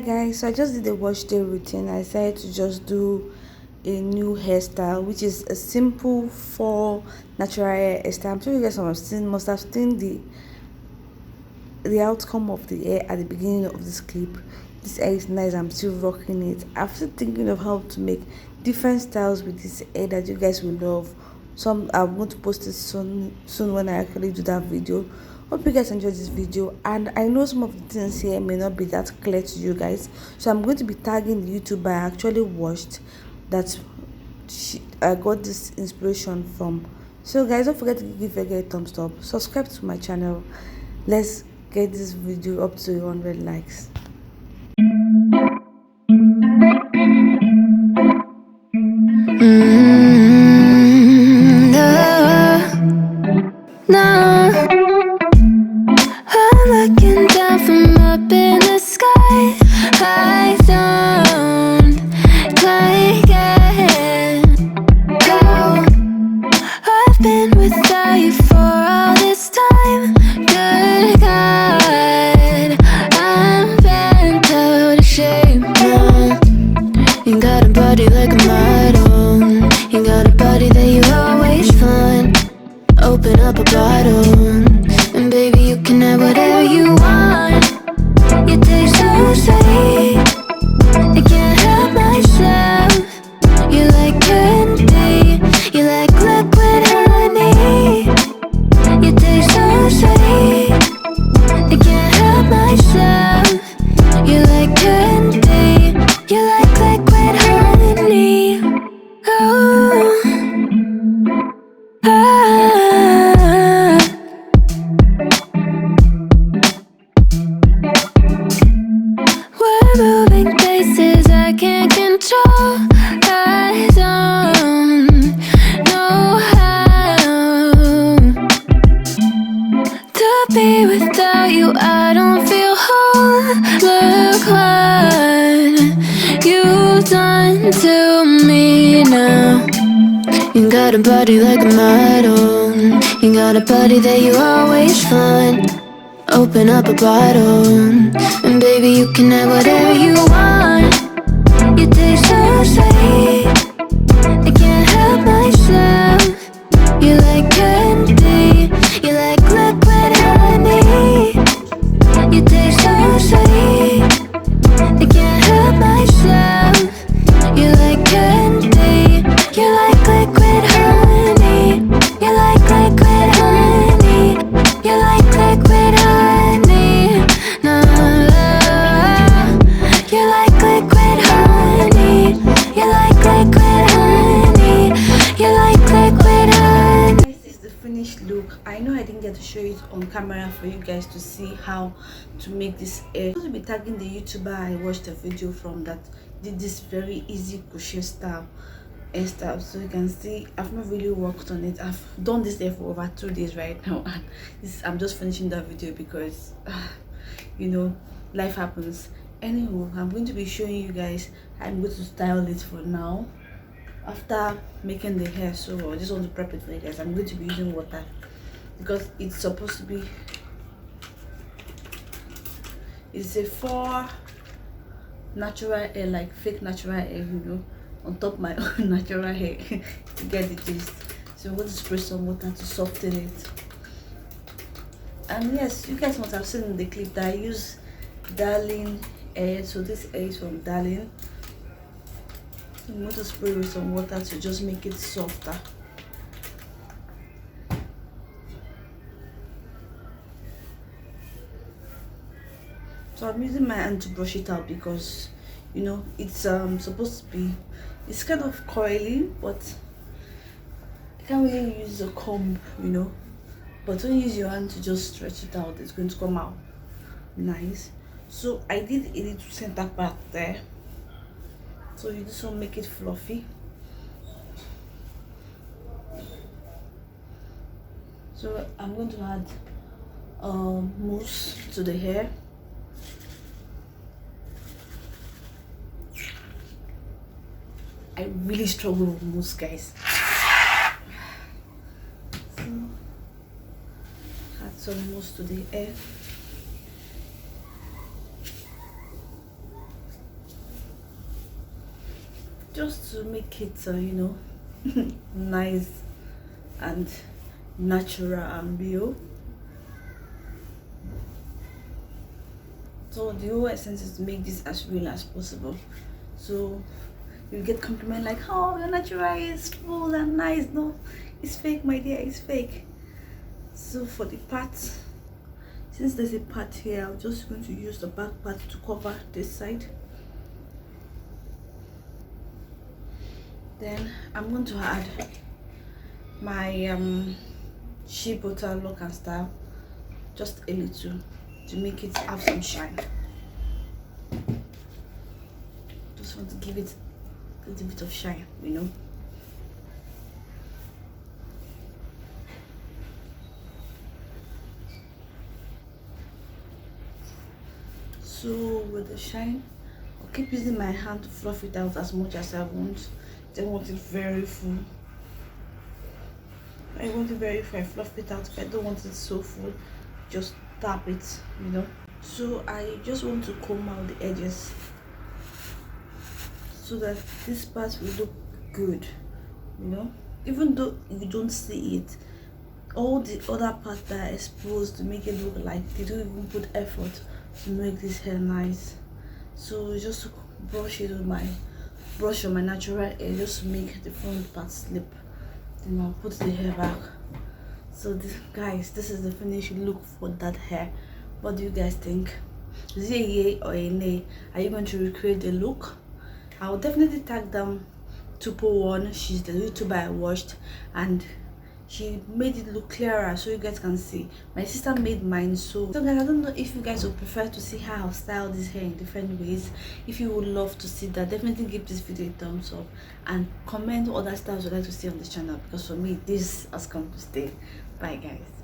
Guys, so I just did a wash day routine. I decided to just do a new hairstyle, which is a simple for natural hairstyle. I'm sure you guys must have seen the outcome of the hair at the beginning of this clip. This hair is nice. I'm still rocking it. I'm still thinking of how to make different styles with this hair that you guys will love. Some I'm going to post it soon when I actually do that video. Hope you guys enjoyed this video, and I know some of the things here may not be that clear to you guys, so I'm going to be tagging the YouTuber I actually watched that I got this inspiration from. So guys, don't forget to give a thumbs up, subscribe to my channel. Let's get this video up to 100 likes. I'm looking down from up in the sky. I don't like it. Oh, I've been without you for all this time. Good God, I'm bent out of shape now. You got a body like a model. You got a body that you always find. Open up a bottle, and baby you can have whatever you want. You taste so sweet, I can't help myself. You like candy, you like liquid honey. You taste so sweet, I can't help myself. You like candy, you like liquid honey. Oh, we're moving places I can't control. I don't know how to be without you. I don't feel whole. Look what you've done to me now. You got a body like a model. You got a body that you always find. Open up a bottle, and baby you can have whatever you want. You taste so sweet, I can't help myself. You like candy, you like liquid honey. You taste so sweet, I can't help myself. You like candy, you like liquid honey. You like liquid honey. You like liquid honey. No, you like liquid honey. You like liquid honey. You like liquid honey. This is the finished look. I know I didn't get to show it on camera for you guys to see how to make this hair. I'm going to be tagging the YouTuber I watched a video from that did this very easy crochet style hairstyle, so you can see I've not really worked on it. I've done this hair for over 2 days right now, and I'm just finishing that video because you know, life happens. Anyway, I'm going to be showing you guys. I'm going to style it for now after making the hair, so I just want to prep it for you guys. I'm going to be using water because it's supposed to be, it's a for natural hair, like fake natural hair, you know, on top my own natural hair. To get the gist. So I'm going to spray some water to soften it. And yes, you guys must have seen in the clip that I use Darling hair. So this hair is from Darling. I'm going to spray with some water to just make it softer. So I'm using my hand to brush it out because, you know, it's supposed to be, it's kind of coily, but you can't really use a comb, you know. But when you use your hand to just stretch it out, it's going to come out nice. So I did a little center part there, so you just want to make it fluffy. So I'm going to add mousse to the hair. I really struggle with mousse, guys. So add some mousse to the hair. just to make it nice and natural and real. So the whole essence is to make this as real as possible. So you get compliment like, oh, your natural is full and nice. No, it's fake, my dear, it's fake. So for the part, since there's a part here, I'm just going to use the back part to cover this side. Then I'm going to add my shea butter look and style, just a little, to make it have some shine. Just want to give it a little bit of shine, So with the shine, I'll keep using my hand to fluff it out as much as I want. Don't want it very full. I want it very full, I fluff it out. If I don't want it so full, just tap it, So I just want to comb out the edges so that this part will look good, even though you don't see it. All the other parts that are exposed to make it look like they don't even put effort to make this hair nice. So just brush it with my brush on my natural hair just to make the front part slip. Then I'll put the hair back. So guys, this is the finished look for that hair. What do you guys think? Is it a yay or a nay? Are you going to recreate the look? I will definitely tag them 201. She's the YouTuber I watched, and she made it look clearer so you guys can see. My sister made mine, so guys, I don't know if you guys would prefer to see how I'll style this hair in different ways. If you would love to see that, definitely give this video a thumbs up and comment what other styles you'd like to see on this channel, because for me this has come to stay. Bye guys.